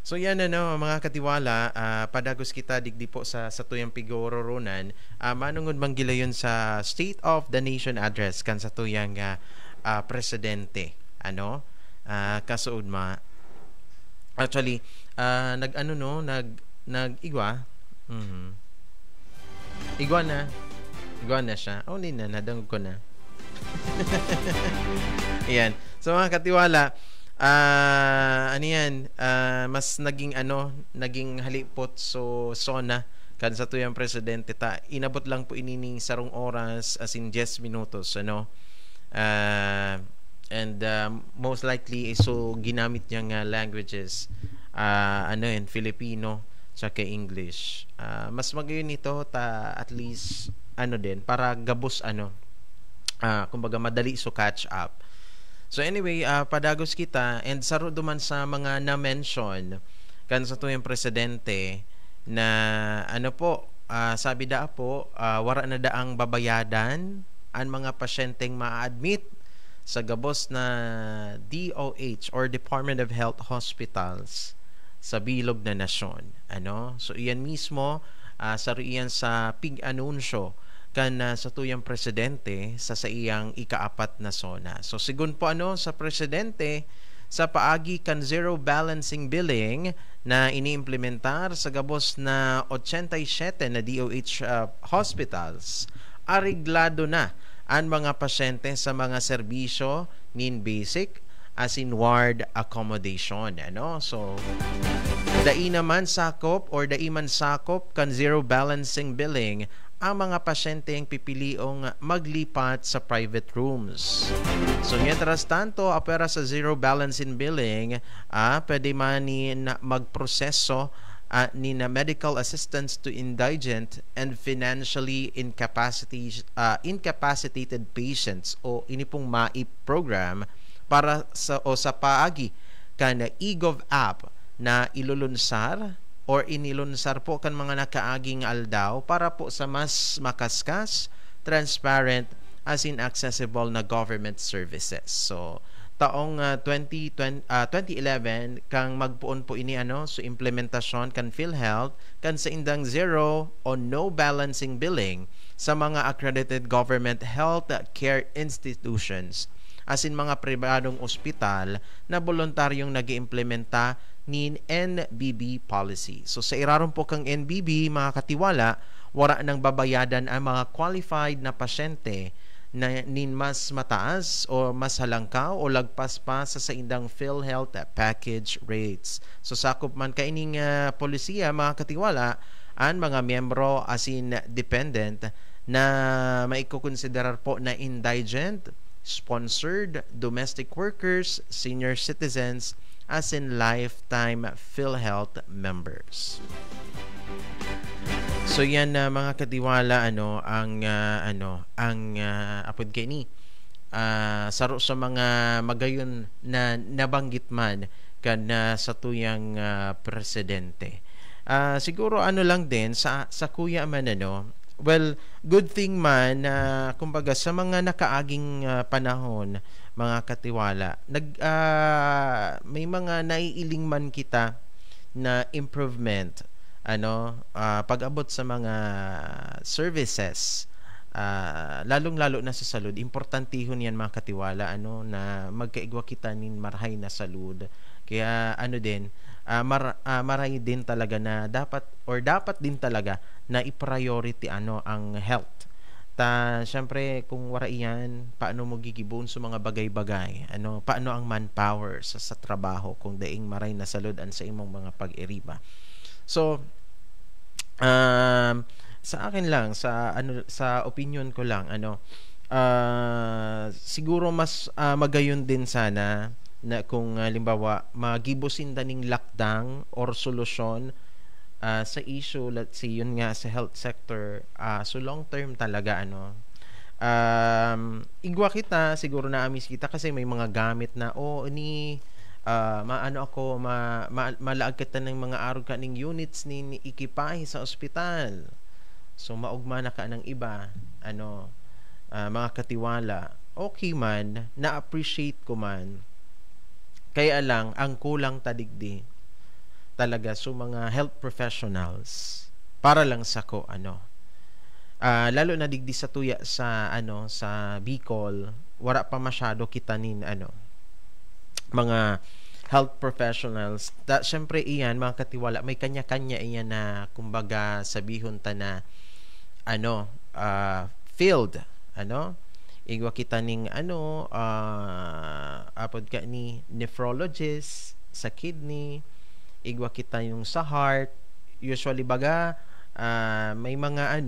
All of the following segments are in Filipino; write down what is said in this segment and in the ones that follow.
So yan mga katiwala, padagos kita digdi po sa tuyang pigororonan, manungod manggilayon sa State of the Nation address kan sa tuyang presidente. Kasuod actually nag-ano no, nag-igwa. Mhm. Igwa na. Igwa na siya. Oh, hindi na, nadangog ko na. Ayan. So mga katiwala, ano yan, mas naging halipot so sona kan sa tuyang presidente ta. Inabot lang po inining sarong oras as in 10 minutos, and most likely so ginamit niyang languages Filipino tsaka English. Mas magayon ito ta at least din para gabos kumbaga madali so catch up. So anyway, padagos kita and saro duman sa mga na-mention kan sa tuyong presidente na sabi da po, wara na daang babayadan ang mga pasyenteng ma-admit sa gabos na DOH or Department of Health Hospitals sa bilog na nasyon. So iyan mismo, saro iyan sa pig-anunsyo kan sa tuyang presidente sa iyang ikaapat na sona. So sigun po sa presidente sa paagi kan zero balancing billing na iniimplementar sa gabos na 87 na DOH hospitals, ariglado na ang mga pasyente sa mga serbisyo nin basic as in ward accommodation. So dai man sakop kan zero balancing billing ang mga pasyente ang pipiliong maglipat sa private rooms. So, mientras tanto, apera sa zero balance in billing, pwede man na magproseso ni na medical assistance to indigent and financially incapacitated patients o inipong MAIP program para sa paagi kan eGov app na ilulunsar or inilunsar po kan mga nakaaging aldaw para po sa mas makaskas, transparent, as in accessible na government services. So, taong 2011 kang magpuon po ini so implementasyon kan PhilHealth kan sa indang zero o no balancing billing sa mga accredited government health care institutions as in mga pribadong ospital na voluntaryong nag-iimplementa nin NBB policy. So sa iraron po kang NBB, mga katiwala, wala nang babayadan ang mga qualified na pasyente na nin mas mataas o mas halangkaw o lagpas pa sa indang PhilHealth package rates. So sakop man kaining polisiya, mga katiwala, ang mga miyembro as in dependent na maikukonsiderar po na indigent, sponsored, domestic workers, senior citizens, as in lifetime PhilHealth members. So yan mga katiwala ang apod kay ni saro sa mga magayon na nabanggit man kan sa tuyang presidente. Siguro lang din sa kuya man well, good thing man kumbaga sa mga nakaaging panahon, mga katiwala, may mga naiiling man kita na improvement pag-abot sa mga services, lalong-lalo na sa salud. Importantihon yan, mga katiwala, na magkaigwa kita nin marhay na salud. Kaya din, maray din talaga na dapat din talaga na i-priority ang health. Syempre kung wala iyan, paano mo gigibon sa mga bagay-bagay? Paano ang manpower sa trabaho kung daing maray na salud sa imong mga pag-iriba? So sa akin lang, sa opinion ko lang, siguro mas magayon din sana na kung halimbawa magibusin daning lockdown or solusyon sa issue, let's say yun nga sa health sector, so long term talaga igwa kita, siguro na amis kita kasi may mga gamit na malaag kita ng mga arog ka ng units ni ikipahe sa ospital, so maugma na ka ng iba mga katiwala, okay man, na-appreciate ko man, kaya lang ang kulang tadigdi talaga so mga health professionals para lang sa ko lalo na digdi sa tuya sa sa Bicol, wala pa masyado kita nin mga health professionals. Syempre iyan mga katiwala, may kanya-kanya iyan na kumbaga sabihon ta na field igwa kita ning apod ka ni nephrologist sa kidney, igwa kita yung sa heart, usually baga may mga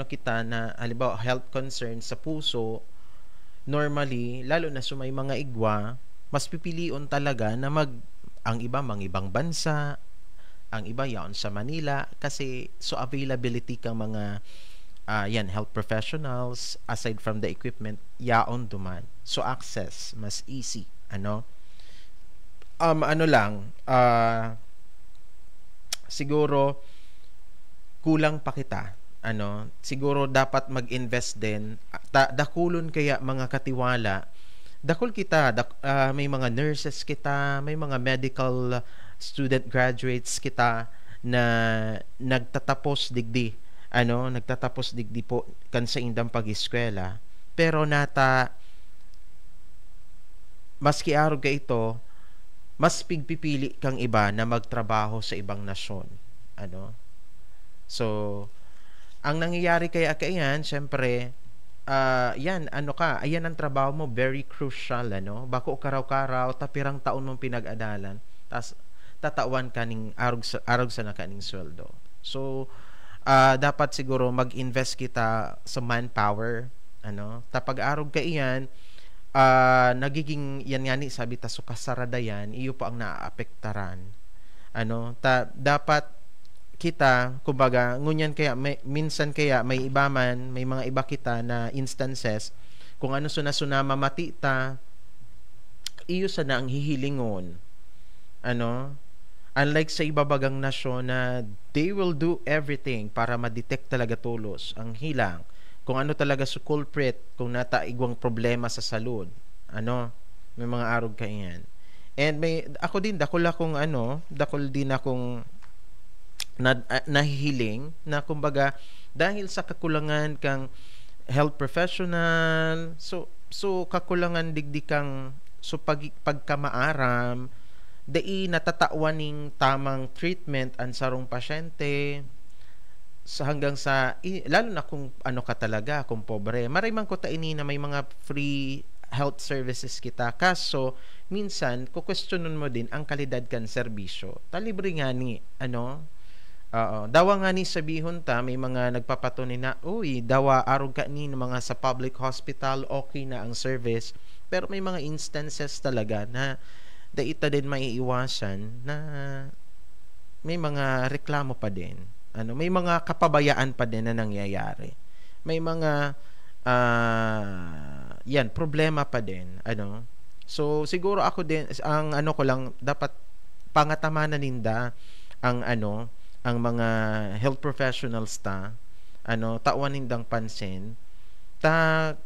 kita na halimbawa health concerns sa puso. Normally lalo na may mga igwa, mas pipilion talaga na ang iba mang ibang bansa, ang iba yaon sa Manila kasi so availability kang mga health professionals aside from the equipment yaon duman, so access mas easy siguro kulang pa kita siguro dapat mag-invest din dakulon kaya mga katiwala, dakol kita may mga nurses kita, may mga medical student graduates kita na nagtatapos digdi po kan sa indang pag-eskwela, pero nata maski arog ka ito, mas pigpipili kang iba na magtrabaho sa ibang nasyon. So ang nangyayari kaya kayan, syempre ayan ang trabaho mo, very crucial bako karaw-karaw tapirang taon mong pinag-adalan, tas tatawan kaning arog sa nakaning sweldo. So dapat siguro mag-invest kita sa manpower tapag arog ka iyan, nagiging yan nga ni sabi ta so kasarada yan, iyo pa ang naaapektaran dapat kita kumbaga ngunyan kaya minsan kaya may iba man, may mga iba kita na instances kung sunama matita iyo sana ang hihilingon unlike sa ibabagang nasyon na they will do everything para ma-detect talaga tulos ang hilang, kung talaga sa culprit, kung nataigwang problema sa salud may mga arog ka iyan. And ako din dakol din akong nahihiling na kumbaga dahil sa kakulangan kang health professional, so kakulangan digdi kang so pagkamaaram dai natatawaning tamang treatment ang sarong pasyente sa hanggang sa lalo na kung ka talaga, kung pobre. Maraming ko taini na may mga free health services kita, kaso minsan kukwestiyonon mo din ang kalidad kan serbisyo. Libre nga ni dawa nga ni sabihon ta, may mga nagpapatunay na dawa arog ka ni mga sa public hospital okay na ang service, pero may mga instances talaga na daita din maiiwasan na may mga reklamo pa din may mga kapabayaan pa din na nangyayari, may mga problema pa din so siguro ako din ang ko lang dapat pangatamanan ninda ang ang mga health professionals tawan nindang pansin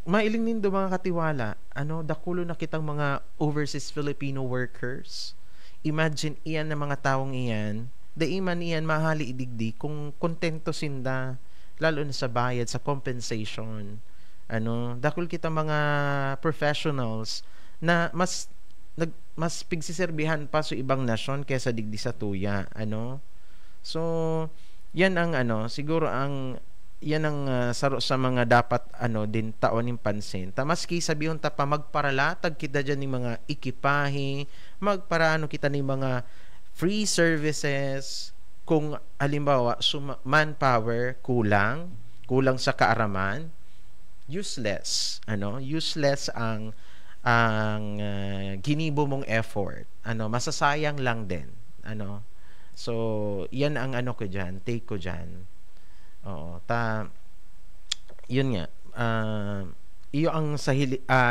mailing nindo mga katiwala dakulo na kitang mga overseas Filipino workers. Imagine iyan na mga taong iyan, daiman iyan mahali idigdi kung kontento sinda lalo na sa bayad sa compensation dakul kita mga professionals na mas pigsiserbihan pa sa ibang nasyon kaysa digdi sa tuya so yan ang siguro ang yan ang saro sa mga dapat din taonin pansin maski sabihon ta pa magparalatag kita dyan ng mga ekipahe, magparaano kita ng mga free services kung halimbawa manpower kulang sa kaaraman, useless ang ginibo mong effort masasayang lang din so yan ang ko dyan, take ko dyan. Oo, yun nga, iyo ang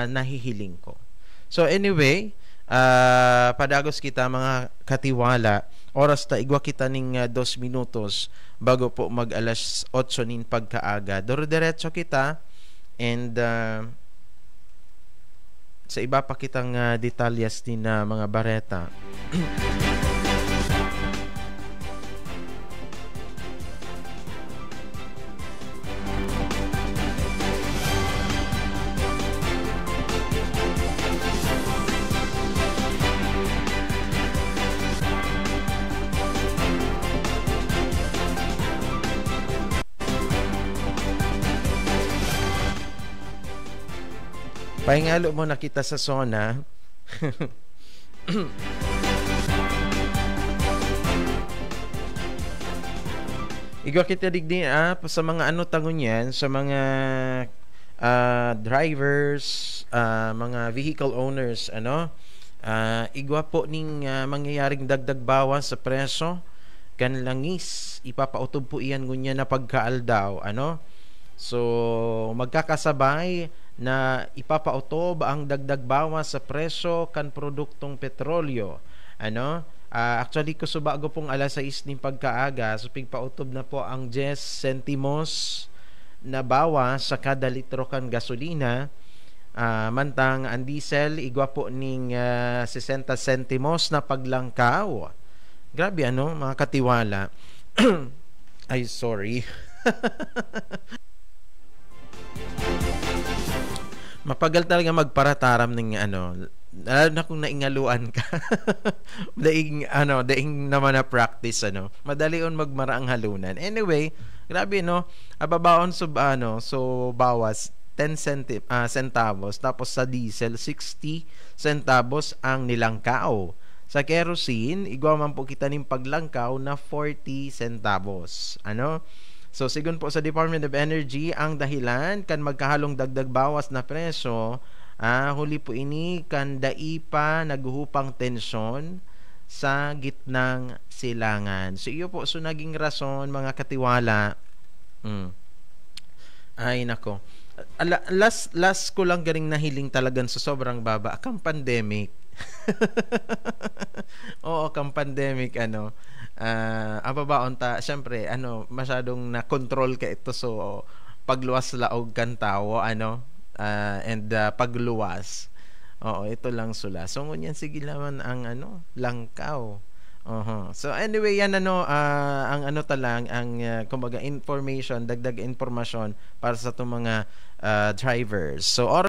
nahihiling ko. So anyway, padagos kita mga katiwala, oras ta igwa kita ning 2 minutos bago po mag alas 8 nin pagkaaga. Diretso kita and sa iba pa kitang detalyas din na mga bareta. Pahingalo mo na kita sa zona. Igwa kita digdi sa mga ano tangon yan, sa mga drivers, mga vehicle owners, ano, igwa po ning mangyayaring dagdag bawas sa preso, kan langis, ipapautob po iyan ngunya na pagkaaldaw, ano. So, magkakasabay na ipapautob ang dagdag bawas sa presyo kan produktong petrolyo. Ano? Actually, kusubago pong alas 6 ng pagkaaga, so pigpautob na po ang 10 sentimos na bawas sa kada litro kan gasolina. Mantang ang diesel, igwa po ning 60 sentimos na paglangkaw. Grabe, ano, mga katiwala. Ay, sorry. Mapagal talaga magparataram ng ano, lalo na kung naingaluan ka. daing naman na practice, ano. Madali on magmara ang halunan. Anyway, grabe, no. Ababaon so bawas 10 centavos, tapos sa diesel 60 centavos ang nilangkaw. Sa kerosene, igwa man po kita ning paglangkaw na 40 centavos. Ano? So, sigun po sa Department of Energy, ang dahilan kan magkahalong dagdag bawas na presyo, huli po ini kan daipa naguhupang tensyon sa gitnang silangan. So, iyo po, so naging rason, mga katiwala. Ay, nako. Last ko lang garing nahiling talagang sa sobrang baba. Kang pandemic. Oo, kang pandemic, ano. Ababaon ta, syempre, ano, masyadong na-control ka ito, so pagluwas laog kan tao, ano, and pagluwas, oo, ito lang sula. So ngunyan, sige naman ang ano, langkaw. So anyway, yan, ano, ang ano talang, ang kumbaga information, dagdag informasyon para sa itong mga drivers. So